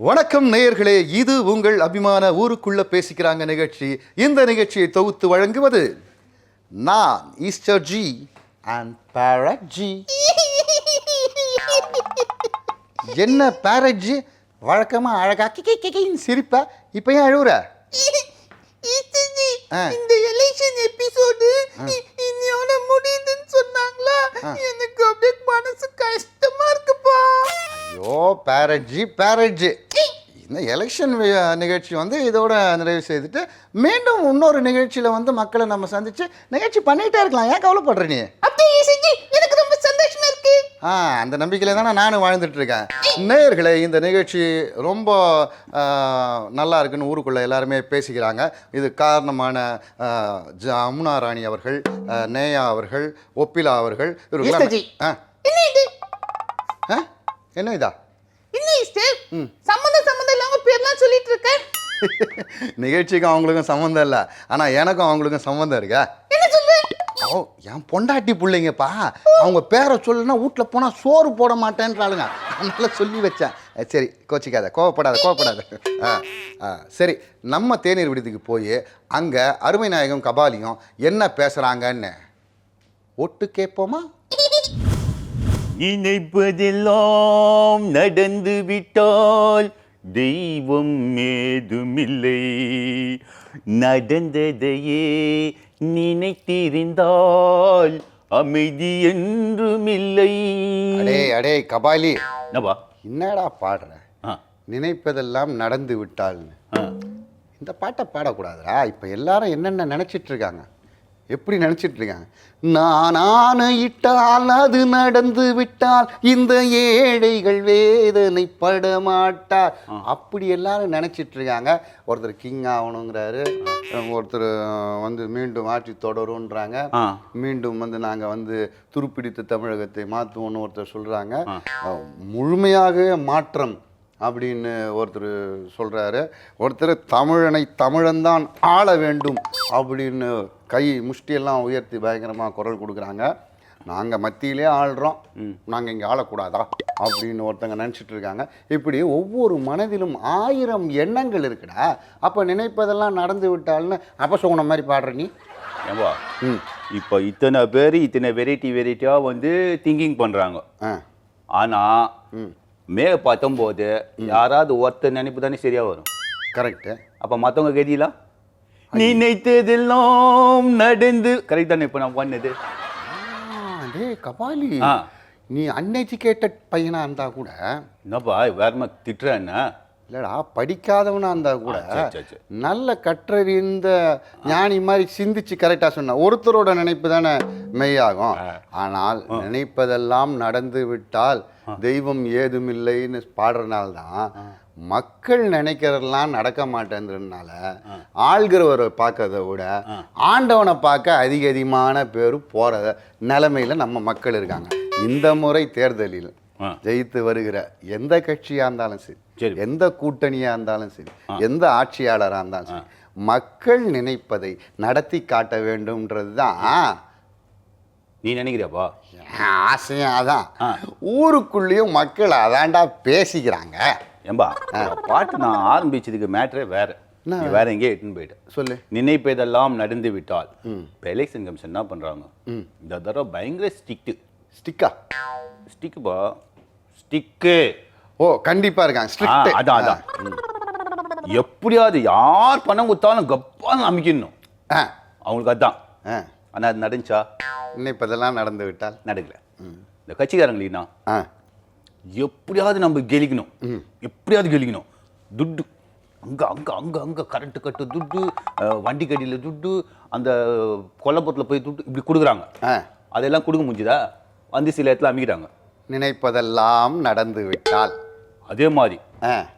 வணக்கம் நேயர்களே, இது உங்கள் அபிமான ஊருக்குள்ள பேசிக்கிறாங்க நிகழ்ச்சி. இந்த நிகழ்ச்சியை தொகுத்து வழங்குவது நான் Easter ji and parrot ji. என்ன பேரட் ஜி, வழக்கமா அழகா கிக்கின்னு சிரிப்ப, இப்ப ஏன் அழுவுற? இந்த எலெக்ஷன் எபிசோடு இன்னையோட முடியுதுன்னு சொன்னாங்களா, எனக்கு அப்படியே மனசு கஷ்டமா இருக்குப்பா. ஐயோ பேரட் ஜி, இந்த எலெக்ஷன் நிகழ்ச்சி வந்து இதோட நிறைவு செய்துட்டு மீண்டும் இன்னொரு நிகழ்ச்சியில் மக்களை நம்ம சந்திச்சு நிகழ்ச்சி பண்ணிகிட்டே இருக்கலாம். ஏன் கவலைப்படுற நீ? அப்படியே செஞ்சு எனக்கு ரொம்ப சந்தோஷமா இருக்கு. அந்த நம்பிக்கையில் தானே நானும் வாழ்ந்துட்டு இருக்கேன். நேயர்களே, இந்த நிகழ்ச்சி ரொம்ப நல்லா இருக்குன்னு ஊருக்குள்ளே எல்லாருமே பேசிக்கிறாங்க. இது காரணமான அமுனா ராணி அவர்கள், நேயா அவர்கள், ஒப்பிலா அவர்கள், என்ன இதா சம்மந்தம் இல்லாம பேர்லாம் சொல்லிட்டு இருக்க. நிகழ்ச்சிக்கும் அவங்களுக்கும் சம்மந்தம் இல்லை, ஆனால் எனக்கும் அவங்களுக்கும் சம்மந்தம் இருக்கா? என்ன சொல்லு? ஓ, என் பொண்டாட்டி பிள்ளைங்கப்பா. அவங்க பேரை சொல்லுன்னா வீட்டில் போனால் சோறு போட மாட்டேன்றாளுங்க. அதனால சொல்லி வச்சேன். சரி, கோச்சிக்காத, கோவப்படாத. சரி, நம்ம தேநீர் விடுதிக்கு போய் அங்கே அருமை நாயகம் கபாலியும் என்ன பேசுகிறாங்கன்னு ஒட்டு கேட்போமா? நினைப்பதெல்லாம் நடந்து விட்டால் தெய்வம் ஏதுமில்லை, நடந்ததையே நினைத்திருந்தால் அமைதி என்றுமில்லை. அடே கபாலி, என்னடா பாடுற? நினைப்பதெல்லாம் நடந்து விட்டால்னு இந்த பாட்டை பாடக்கூடாதுடா. இப்போ எல்லாரும் என்னென்ன நினச்சிட்டு இருக்காங்க, எப்படி நினச்சிட்டு இருக்காங்க? நான் ஆணையிட்டால் அது நடந்து விட்டால் இந்த ஏழைகள் வேதனைப்பட மாட்டார், அப்படி எல்லாரும் நினச்சிட்டு இருக்காங்க. ஒருத்தர் கிங் ஆகணுங்கிறாரு, ஒருத்தர் மீண்டும் ஆட்சி தொடரும்ன்றாங்க, மீண்டும் நாங்கள் துருப்பிடித்த தமிழகத்தை மாற்றுவோன்னு ஒருத்தர் சொல்கிறாங்க. முழுமையாக மாற்றம் அப்படின்னு ஒருத்தர் சொல்கிறாரு. ஒருத்தர் தமிழன்தான் ஆள வேண்டும் அப்படின்னு முஷ்டியெல்லாம் உயர்த்தி பயங்கரமாக குரல் கொடுக்குறாங்க. நாங்கள் மத்தியிலே ஆள்றோம், நாங்கள் இங்கே ஆளக்கூடாதா அப்படின்னு ஒருத்தங்க நினச்சிட்டு இருக்காங்க. இப்படி ஒவ்வொரு மனதிலும் 1000 எண்ணங்கள் இருக்குடா. அப்போ நினைப்பதெல்லாம் நடந்து விட்டால்னு அப்போ சொன்ன மாதிரி பாடுற நீ? ஏன்பா இப்போ இத்தனை பேர் இத்தனை வெரைட்டியாக திங்கிங் பண்ணுறாங்க. ஆனால் மே 19 யாராவது ஒருத்தர் நினைப்பு தானே சரியா வரும். கரெக்டு. அப்போ மற்றவங்க கதிலாம் நினைத்ததெல்லாம் நடந்து கரெக்ட் தானே இப்போ நான் பண்ணது. கபாலி, நீ அன்எஜுகேட்டட் பையனா இருந்தா கூட என்னப்பா வேறமா திட்டுறேன்னா? இல்லடா, படிக்காதவனா இருந்தா கூட நல்ல கற்றறிந்த ஞானி மாதிரி சிந்திச்சு கரெக்டா சொன்ன ஒருத்தரோட நினைப்பு தானே மெய்யாகும். ஆனால் நினைப்பதெல்லாம் நடந்து விட்டால் தெய்வம் ஏதுமில்லைன்னு பாடுறதுனால்தான் மக்கள் நினைக்கிறதெல்லாம் நடக்க மாட்டேன்றதுனால ஆள்கிறவரை பார்க்கறத விட ஆண்டவனை பார்க்க அதிகமான பேர் போற நிலைமையில நம்ம மக்கள் இருக்காங்க. இந்த முறை தேர்தலில் ஜெயித்து வருகிற எந்த கட்சியா இருந்தாலும் சரி, எந்த கூட்டணியா இருந்தாலும் சரி, எந்த ஆட்சியாளராக இருந்தாலும் சரி, மக்கள் நினைப்பதை நடத்தி காட்ட வேண்டும்ன்றது தான் நீ நினைக்கிறியாப்பா? ஆசையா அதான். ஊருக்குள்ளேயும் மக்கள் அதான்டா பேசிக்கிறாங்க. ஏம்பா பாட்டு நான் ஆரம்பிச்சதுக்கு மேட்டரே வேற எங்கேயே எட்டுன்னு போயிட்டு சொல்லு. நினைப்பதெல்லாம் நடந்து விட்டால் இப்போ எலெக்ஷன் கமிஷன் என்ன பண்றாங்க, இந்த தடவை பயங்கர ஸ்டிக்குப்பா ஸ்டிக்கு. ஓ, கண்டிப்பா இருக்காங்க. அதான் எப்படியாவது யார் பணம் கொடுத்தாலும் கப்பான்னு அமைக்கணும் அவங்களுக்கு. அதான். ஆனால் அது நடந்துச்சா? நினைப்பதெல்லாம் நடந்து விட்டால் நடக்கல. இந்த கட்சிக்காரங்களா எப்படியாவது நம்ம கெலிக்கணும், துட்டு அங்கே கரண்ட் கட்டு துட்டு, வண்டி கடியில் துட்டு, அந்த கொல்லப்புறத்தில் போய் துட்டு இப்படி கொடுக்குறாங்க. அதெல்லாம் கொடுக்க முடிஞ்சுதா? சில இடத்துல அமைக்கிறாங்க. நினைப்பதெல்லாம் நடந்து விட்டால் அதே மாதிரி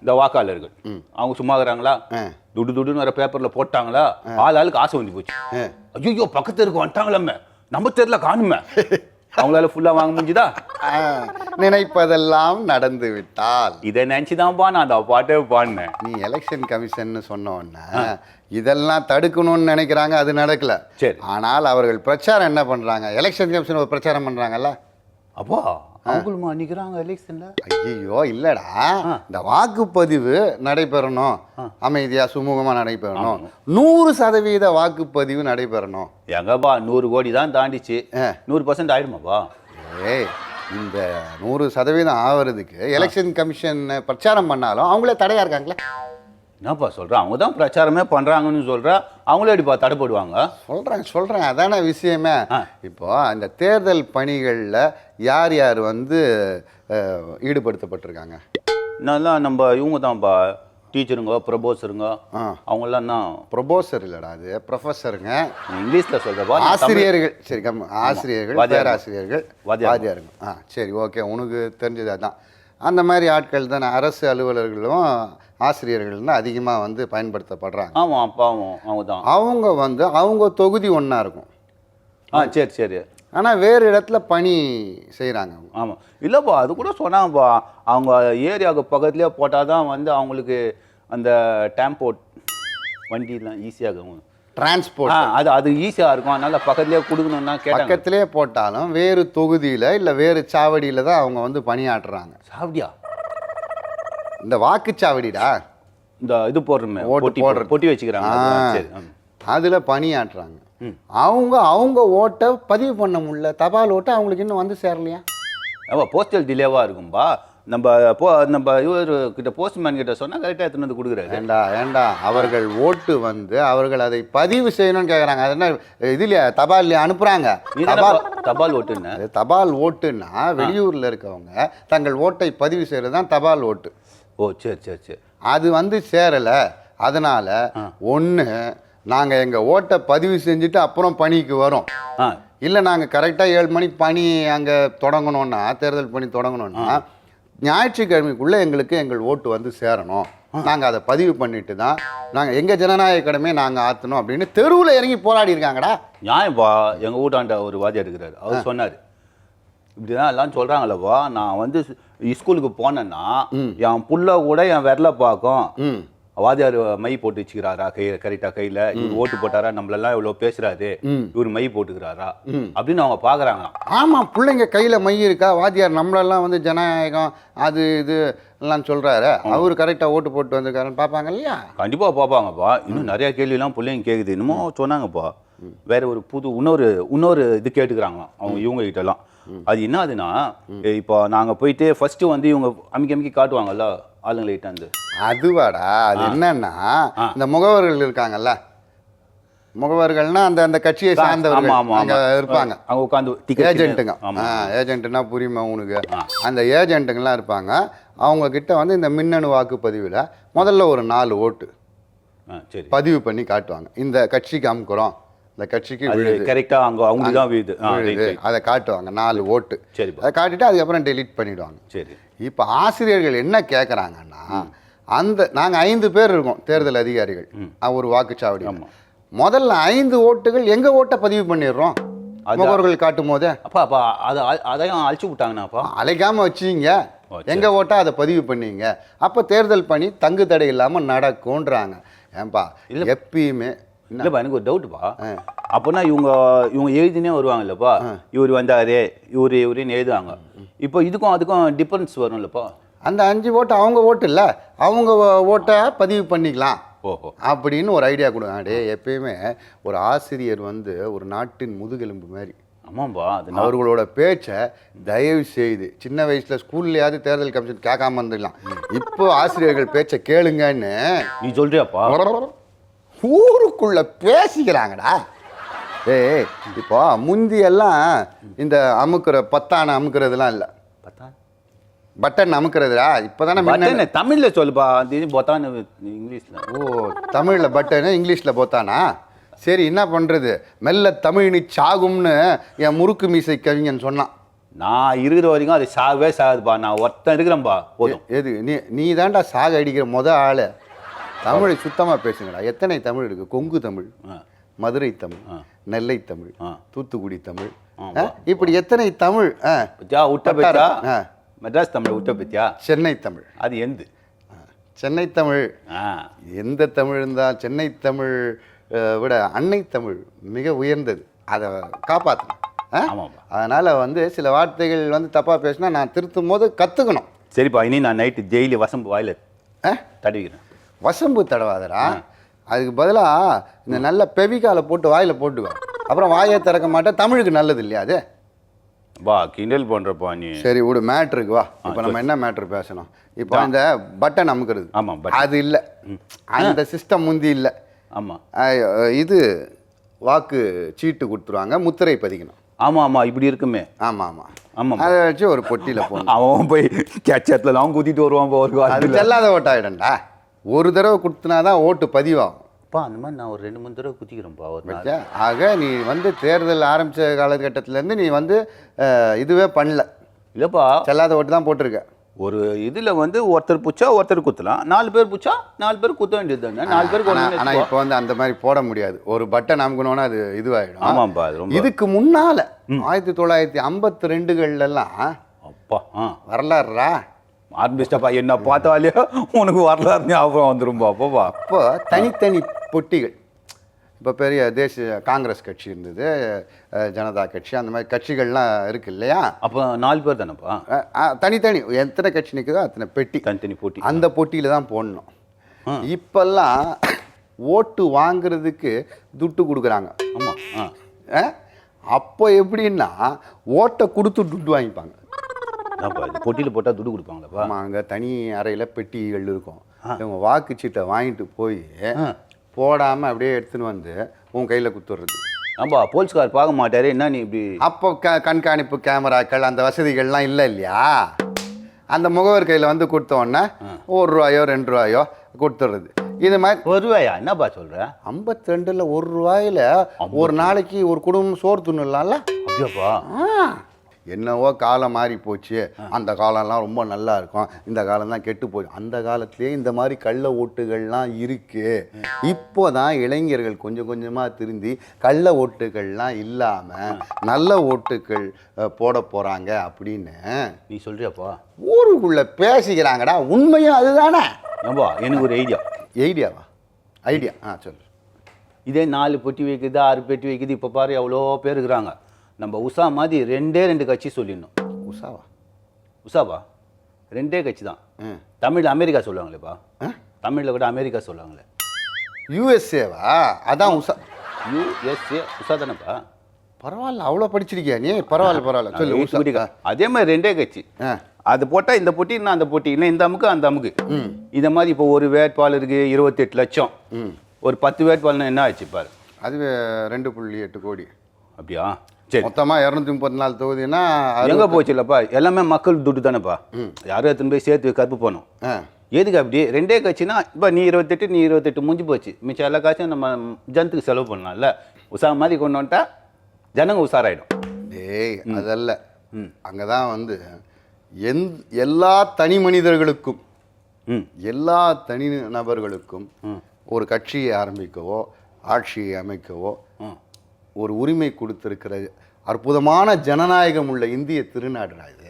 இந்த வாக்காளர்கள் அவங்க சும்மா இருக்கிறாங்களா? துட்டுன்னு வர பேப்பர்ல போட்டாங்களா? ஆளுக்கு ஆசை வந்து போச்சு. ஐயோ பக்கத்து இருக்கு வந்துட்டாங்களாமே, நம்ம தெருல காணுமே, அவங்களால ஃபுல்லா வாங்க முடிஞ்சுதா? நினைப்பதெல்லாம் நடந்து விட்டால் இதை நினைச்சுதான்ப்பா நான் அந்த பாட்டே பாடினேன். நீ எலெக்ஷன் கமிஷன் சொன்ன உடனே இதெல்லாம் தடுக்கணும்னு நினைக்கிறாங்க, அது நடக்கல. சரி, ஆனால் அவர்கள் பிரச்சாரம் என்ன பண்றாங்க? எலெக்ஷன் கமிஷன் ஒரு பிரச்சாரம் பண்றாங்கல்ல. அப்போ அவங்களுமா நிக்கிறாங்க எலெக்ஷன்ல? ஐயோ இல்லடா, இந்த வாக்குப்பதிவு நடைபெறணும், அமைதியா சுமூகமா நடைபெறணும், 100% வாக்குப்பதிவு நடைபெறணும். எங்கப்பா 100 கோடி தான் தாண்டிச்சு, 100% ஆயிடுமாப்பா? ஏய், இந்த 100% ஆவறதுக்கு எலெக்ஷன் கமிஷன் பிரச்சாரம் பண்ணாலும் அவங்களே தடையா இருக்காங்களே. என்னப்பா சொல்ற? அவங்க தான் பிரச்சாரமே பண்றாங்கன்னு சொல்ற, அவங்களே எப்படிப்பா தடைப்படுவாங்க? சொல்றேன் அதான விஷயமே. இப்போ இந்த தேர்தல் பணிகளில் யார் யார் வந்து ஈடுபடுத்தப்பட்டிருக்காங்க? நல்லா நம்ம இவங்க தான்ப்பா, டீச்சருங்க, ப்ரொபோசருங்க, அவங்கெல்லாம் தான். ப்ரொபோசர் இல்லடா, அது ப்ரொஃபஸருங்க. இங்கிலீஷ்ல சொல்றப்பா ஆசிரியர்கள். சரி, ஆசிரியர்கள், பேராசிரியர்கள், வாத்தியாருங்க. சரி, ஓகே, உனக்கு தெரிஞ்சது அதான். அந்த மாதிரி ஆட்கள் தானே அரசு அலுவலர்களும் ஆசிரியர்கள் தான் அதிகமாக வந்து பயன்படுத்தப்படுறாங்க. ஆமாம் அப்பாவும் அவங்க தான். அவங்க வந்து அவங்க தொகுதி ஒன்றா இருக்கும். சரி சரி. ஆனால் வேறு இடத்துல பணி செய்கிறாங்க. ஆமாம், இல்லைப்பா அது கூட சொன்னாங்கப்பா, அவங்க ஏரியாவுக்கு பக்கத்துலேயே போட்டால் தான் வந்து அவங்களுக்கு அந்த டேம்போட் வண்டிலாம் ஈஸியாகும், டிரான்ஸ்போர்ட் அது ஈஸியாக இருக்கும், அதனால் பக்கத்துலேயே கொடுக்கணும்னா கேட்டாங்க. பக்கத்துலேயே போட்டாலும் வேறு தொகுதியில் இல்லை வேறு சாவடியில் தான் அவங்க வந்து பணியாற்றுறாங்க. சாவடியா? இந்த வாக்குச்சாவடிடா, இந்த இது போடுறோமே, பொட்டி வச்சுக்கிறாங்க, சரி, அதில் பணியாற்றுறாங்க. அவங்க ஓட்டை பதிவு பண்ண முடியல, தபால் ஓட்டை அவங்களுக்கு இன்னும் வந்து சேரலையா? போஸ்டல் டிலேவாக இருக்கும்பா. நம்ம இவர்கிட்ட போஸ்ட்மேன் கிட்ட சொன்னால் கரெக்டாக எடுத்துன்னு வந்து கொடுக்குறாரு. ஏண்டா அவர்கள் ஓட்டு வந்து அவர்கள் அதை பதிவு செய்யணும்னு கேட்குறாங்க. அது என்ன இதுலையா தபால்லையா அனுப்புகிறாங்க? தபால் ஓட்டுன்னு, தபால் ஓட்டுன்னா வெளியூரில் இருக்கவங்க தங்கள் ஓட்டை பதிவு செய்கிறது தான் தபால் ஓட்டு. ஓ சரி சரி சரி. அது வந்து சேரலை, அதனால் ஒன்று நாங்கள் எங்கள் ஓட்டை பதிவு செஞ்சுட்டு அப்புறம் பணிக்கு வரோம், இல்லை நாங்கள் கரெக்டாக 7 மணிக்கு பணி அங்கே தொடங்கணுன்னா, தேர்தல் பணி தொடங்கணுன்னா ஞாயிற்றுக்கிழமைக்குள்ளே எங்களுக்கு எங்கள் ஓட்டு வந்து சேரணும், நாங்கள் அதை பதிவு பண்ணிட்டு தான் நாங்கள் எங்கள் ஜனநாயக கடமையை நாங்கள் ஆற்றணும் அப்படின்னு தெருவில் இறங்கி போராடி இருக்காங்கடா. நியாயம்பா. எங்கள் வீட்டாண்ட ஒரு வாத்தியார் இருக்கிறார், அவர் சொன்னார், இப்படிதான் எல்லாம் சொல்கிறாங்களப்பா, நான் வந்து ஸ்கூலுக்கு போனேன்னா என் புள்ள கூட என் விரல பார்க்கும், வாத்தியார் மை போட்டு வச்சுக்கிறாரா கரெக்டாக கையில், இவர் ஓட்டு போட்டாரா, நம்மளெல்லாம் இவ்வளோ பேசுறாரு, இவர் மை போட்டுக்கிறாரா அப்படின்னு அவங்க பார்க்குறாங்க. ஆமாம், பிள்ளைங்க கையில் மை இருக்கா, வாத்தியார் நம்மளெல்லாம் வந்து ஜனநாயகம் அது இது எல்லாம் சொல்கிறாரு, அவர் கரெக்டாக ஓட்டு போட்டு வந்திருக்காருன்னு பார்ப்பாங்க இல்லையா? கண்டிப்பாக பார்ப்பாங்கப்பா. இன்னும் நிறையா கேள்வியெல்லாம் பிள்ளைங்க கேட்குது. இன்னமும் சொன்னாங்கப்பா, வேற ஒரு இன்னொரு இது கேட்டுக்கிறாங்களாம் அவங்க இவங்க கிட்டலாம். அது என்னதுன்னா, இப்போ நாங்கள் போயிட்டு ஃபர்ஸ்ட்டு வந்து இவங்க அமுக்கி காட்டுவாங்கல்ல ஆளுங்கள்கிட்ட வந்து, அதுவாடா, அது என்னன்னா இந்த முகவர்கள் இருக்காங்கல்ல, முகவர்கள்னா அந்த அந்த கட்சியை சார்ந்தவர்கள் அங்கே இருப்பாங்க, அவங்க உட்காந்து ஏஜென்ட்டுங்க. ஏஜென்ட்டுனா புரியுமா உனக்கு? அந்த ஏஜென்ட்டுங்கெல்லாம் இருப்பாங்க. அவங்க கிட்ட வந்து இந்த மின்னணு வாக்குப்பதிவில் முதல்ல ஒரு 4 ஓட்டு பதிவு பண்ணி காட்டுவாங்க. இந்த கட்சிக்கு அமுக்குறோம், இந்த கட்சிக்கு கரெக்டாக அவங்க தான் வீது, அதை காட்டுவாங்க 4 ஓட்டு. சரி, அதை காட்டிட்டு அதுக்கப்புறம் டெலீட் பண்ணிவிடுவாங்க. சரி. இப்போ ஆசிரியர்கள் என்ன கேட்குறாங்கன்னா, அந்த நாங்கள் 5 பேர் இருக்கோம் தேர்தல் அதிகாரிகள் ஒரு வாக்குச்சாவடி, முதல்ல 5 ஓட்டுகள் எங்கள் ஓட்டை பதிவு பண்ணிடுறோம் முகவர்கள் காட்டும் போதே. அப்பா அதையும் அழிச்சு விட்டாங்கன்னாப்பா, அழைக்காமல் வச்சுங்க, எங்கள் ஓட்டை அதை பதிவு பண்ணிங்க, அப்போ தேர்தல் பணி தங்கு தடை இல்லாமல் நடக்கும்ன்றாங்க. ஏன்பா இல்லை எப்பயுமே இல்லைப்பா, எனக்கு ஒரு டவுட்டுப்பா, அப்போனா இவங்க எழுதினே வருவாங்க இல்லைப்பா, இவர் வந்தாரு இவருன்னு எழுதுவாங்க, இப்போ இதுக்கும் அதுக்கும் டிஃப்ரென்ஸ் வரும் இல்லைப்பா? அந்த 5 ஓட்டு அவங்க ஓட்டு இல்லை, அவங்க ஓட்டை பதிவு பண்ணிக்கலாம் அப்படின்னு ஒரு ஐடியா கொடுங்க. டே, எப்பயுமே ஒரு ஆசிரியர் வந்து ஒரு நாட்டின் முதுகெலும்பு மாதிரி. ஆமாம்பா, அவர்களோட பேச்சை தயவு செய்து சின்ன வயசுல ஸ்கூல்லையாவது தேர்தல் கமிஷன் கேட்காம இருந்துடலாம், இப்போ ஆசிரியர்கள் பேச்சை கேளுங்கன்னு நீ சொல்றியாப்பா? ஊருக்குள்ள பேசிக்கிறாங்கடா. ஏய், இப்போ முந்தியெல்லாம் இந்த பத்தான அமுக்குறதுலாம் இல்லை, பட்டன் அமுக்குறதுடா. இப்போதானே தமிழ்ல சொல்லுப்பா, பொத்தான இங்கிலீஷ்ல. ஓ, தமிழ்ல பட்டனு இங்கிலீஷ்ல பொத்தானா? சரி, என்ன பண்றது, மெல்ல தமிழ் நீ சாகும்னு என் முறுக்கு மீசை கவிஞன் சொன்னான். நான் இருக்கிற வரைக்கும் அது சாகவே சாகுதுப்பா, நான் ஒருத்தன் இருக்கிறேன்பா போதும். எது நீ தான்டா சாக அடிக்கிற ஆளு. தமிழை சுத்தமாக பேசுங்கடா. எத்தனை தமிழ் இருக்கு? கொங்கு தமிழ், மதுரை தமிழ், நெல்லை தமிழ், தூத்துக்குடி தமிழ், இப்படி எத்தனை தமிழ். மெட்ராஸ் தமிழ் விட்ட பத்தியா? சென்னை தமிழ், அது எந்த சென்னை தமிழ். எந்த தமிழ் இருந்தால் சென்னை தமிழ் விட அன்னை தமிழ் மிக உயர்ந்தது, அதை காப்பாற்றணும். ஆமாப்பா. அதனால் வந்து சில வார்த்தைகள் வந்து தப்பாக பேசினா நான் திருத்தும் போது கற்றுக்கணும். சரிப்பா, இனி நான் நைட்டு ஜெயிலி வசம்பு வாயில தடவிக்கிறேன். வசம்பு தடவாதடா, அதுக்கு பதிலாக இந்த நல்ல பெவிக்கால போட்டு வாயில் போட்டுக்கோ. அப்புறம் வாயை திறக்க மாட்டேன். தமிழுக்கு நல்லது இல்லையா அது? வா, கிண்டல் பண்ணுறப்பா நீ. சரி விடு, மேட்ருக்கு வா. இப்போ நம்ம என்ன மேட்ரு பேசணும்? இப்போ அந்த பட்டன் அமுக்கிறது. ஆமாம், அது இல்லை, அந்த சிஸ்டம் முந்தி இல்லை. ஆமாம், இது வாக்கு சீட்டு கொடுத்துருவாங்க, முத்திரை பதிக்கணும். ஆமாம் ஆமாம், இப்படி இருக்குமே. ஆமாம் ஆமாம் ஆமாம், அதை வச்சு ஒரு பொட்டியில் போகணும். அவன் போய் கேட்சத்தில் அவன் குத்திட்டு வருவான் ஒரு அது வாரத்தில். செல்லாத ஓட்டாயிடண்டா. ஒரு தடவை கொடுத்தனாதான் ஓட்டு பதிவாகும். அப்பா அந்த மாதிரி நான் ஒரு 2-3 தடவை குத்திக்கிறேன்ப்பா ஒரு நாள். ஆக நீ வந்து தேர்தல் ஆரம்பித்த காலகட்டத்திலேருந்து நீ வந்து இதுவே பண்ணல. இல்லைப்பா, செல்லாத ஓட்டு தான் போட்டிருக்க. ஒரு இதில் வந்து ஒருத்தர் புச்சா ஒருத்தர் குத்தலாம், 4 பேர் புச்சா 4 பேர் குத்த வேண்டியது தானே. 4 பேருக்கு ஆனால் இப்போ வந்து அந்த மாதிரி போட முடியாது. ஒரு பட்டன் அமுக்கணும்னா அது இதுவாகிடும். ஆமாம்ப்பா, அது ரொம்ப. இதுக்கு முன்னால் 1952 அப்பா வரலாறுரா ஆரம்பிச்சிட்டப்பா. என்ன பார்த்தாலே உனக்கு வரலாறு ஞாபகம் வந்துரும்பா. அப்பப்பா அப்போ தனித்தனி பொட்டிகள். இப்போ பெரிய தேசிய காங்கிரஸ் கட்சி இருந்தது, ஜனதா கட்சி, அந்த மாதிரி கட்சிகள்லாம் இருக்கு இல்லையா? அப்போ 4 பேர் தானேப்பா. தனித்தனி எத்தனை கட்சி நிற்குதோ அத்தனை பெட்டி, தனித்தனி போட்டி. அந்த போட்டியில் தான் போடணும். இப்பெல்லாம் ஓட்டு வாங்குறதுக்கு துட்டு கொடுக்குறாங்க. ஆமாம். அப்போ எப்படின்னா ஓட்டை கொடுத்து துட்டு வாங்கிப்பாங்க. பொட்டியில் போட்டால் துட்டு கொடுப்பாங்களாப்பா? ஆமாம், அங்கே தனி அறையில் பெட்டிகள் இருக்கும். இவங்க வாக்குச்சீட்டை வாங்கிட்டு போய் போடாமல் அப்படியே எடுத்துன்னு வந்து உன் கையில் குத்துடுறது. ஆமாம், போலீஸ்கார் பார்க்க மாட்டாரு. என்ன நீ இப்படி? அப்போ கண்காணிப்பு கேமராக்கள் அந்த வசதிகள்லாம் இல்லை இல்லையா? அந்த முகவர் கையில் வந்து கொடுத்தோன்னே ₹1 ₹2 கொடுத்துடுறது. இது மாதிரி ₹1 என்னப்பா சொல்கிற? 52ல் ₹1 ஒரு நாளைக்கு ஒரு குடும்பம் சோறு துண்ணுலாம்ல. அப்படியாப்பா? என்னவோ காலம் மாறி போச்சு. அந்த காலம்லாம் ரொம்ப நல்லா இருக்கும், இந்த காலம் தான் கெட்டு போச்சு. அந்த காலத்திலே இந்த மாதிரி கள்ள ஓட்டுகள்லாம் இருக்கு. இப்போ தான் இளைஞர்கள் கொஞ்சம் கொஞ்சமாக திருந்தி கள்ள ஓட்டுகள்லாம் இல்லாமல் நல்ல ஓட்டுகள் போட போகிறாங்க அப்படின்னு நீ சொல்றியாப்பா? ஊருக்குள்ளே பேசிக்கிறாங்கடா. உண்மையும் அதுதானே. ஏம்பா, எனக்கு ஒரு ஐடியாவா? ஐடியா சொல்லு. இதே 4 பெட்டி வைக்குது, 6 பெட்டி வைக்குது. இப்போ பாரு எவ்வளோ பேர் இருக்கிறாங்க. நம்ம உஷா மாதிரி 2 கட்சி சொல்லிடணும். உஷாவா 2 கட்சி தான். தமிழில் அமெரிக்கா சொல்லுவாங்களேப்பா. தமிழில் கூட அமெரிக்கா சொல்லுவாங்களே. USA-வா? அதான் உஷா. USA உஷா தானேப்பா? பரவாயில்ல, அவ்வளோ படிச்சிருக்கியா நீ? பரவாயில்ல சொல்லு. உஷா அதே மாதிரி 2 கட்சி. அது போட்டால் இந்த போட்டி, இன்னும் அந்த போட்டி, இல்லை இந்த அமுக்கு அந்த அமுக்கு. இந்த மாதிரி இப்போ ஒரு வேட்பாளருக்கு 28 லட்சம், ஒரு 10 வேட்பாளர்னா என்ன ஆச்சு பாரு. அதுவே 2.8 கோடி. அப்படியா? சரி, மொத்தமாக 234 தொகுதினா எங்கே போச்சு இல்லைப்பா? எல்லாமே மக்கள் துட்டு தானேப்பா. யாரும் எடுத்துன்னு போய் சேர்த்து கருப்பு போகணும். எதுக்கு அப்படி? 2 கட்சினா இப்போ நீ 28 நீ 28 முடிஞ்சு போச்சு. மிச்சம் எல்லா காட்சியும் நம்ம ஜனத்துக்கு செலவு பண்ணலாம்ல. உஷா மாதிரி கொண்டு வந்துட்டா ஜனங்க உஷாராயிடும். டேய் அதல்ல, அங்கே தான் வந்து எல்லா தனி மனிதர்களுக்கும் எல்லா தனி நபர்களுக்கும் ஒரு கட்சியை ஆரம்பிக்கவோ ஆட்சியை அமைக்கவோ ஒரு உரிமை கொடுத்திருக்கிற அற்புதமான ஜனநாயகம் உள்ள இந்திய திருநாடுடா இது.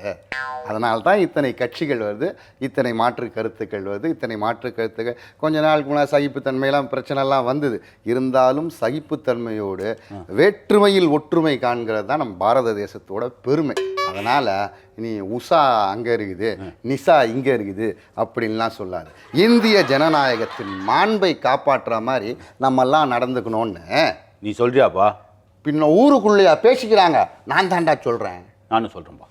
அதனால தான் இத்தனை கட்சிகள் வருது, இத்தனை மாற்று கருத்துக்கள் வருது. இத்தனை மாற்று கருத்துக்கள் கொஞ்ச நாளுக்கு முன்னாடி சகிப்புத்தன்மையெல்லாம் பிரச்சனைலாம் வந்தது. இருந்தாலும் சகிப்புத்தன்மையோடு வேற்றுமையில் ஒற்றுமை காண்கிறது தான் நம்ம பாரத தேசத்தோட பெருமை. அதனால் நீ உஷா அங்கே இருக்குது, நிஷா இங்கே இருக்குது அப்படின்லாம் சொல்லாது. இந்திய ஜனநாயகத்தின் மாண்பை காப்பாற்றுற மாதிரி நம்மெல்லாம் நடந்துக்கணும்னு நீ சொல்றியாப்பா? பின்ன ஊருக்குள்ளேயா பேசிக்கிறாங்க? நான் தாண்டா சொல்கிறேன். நானும் சொல்கிறேன்ப்பா.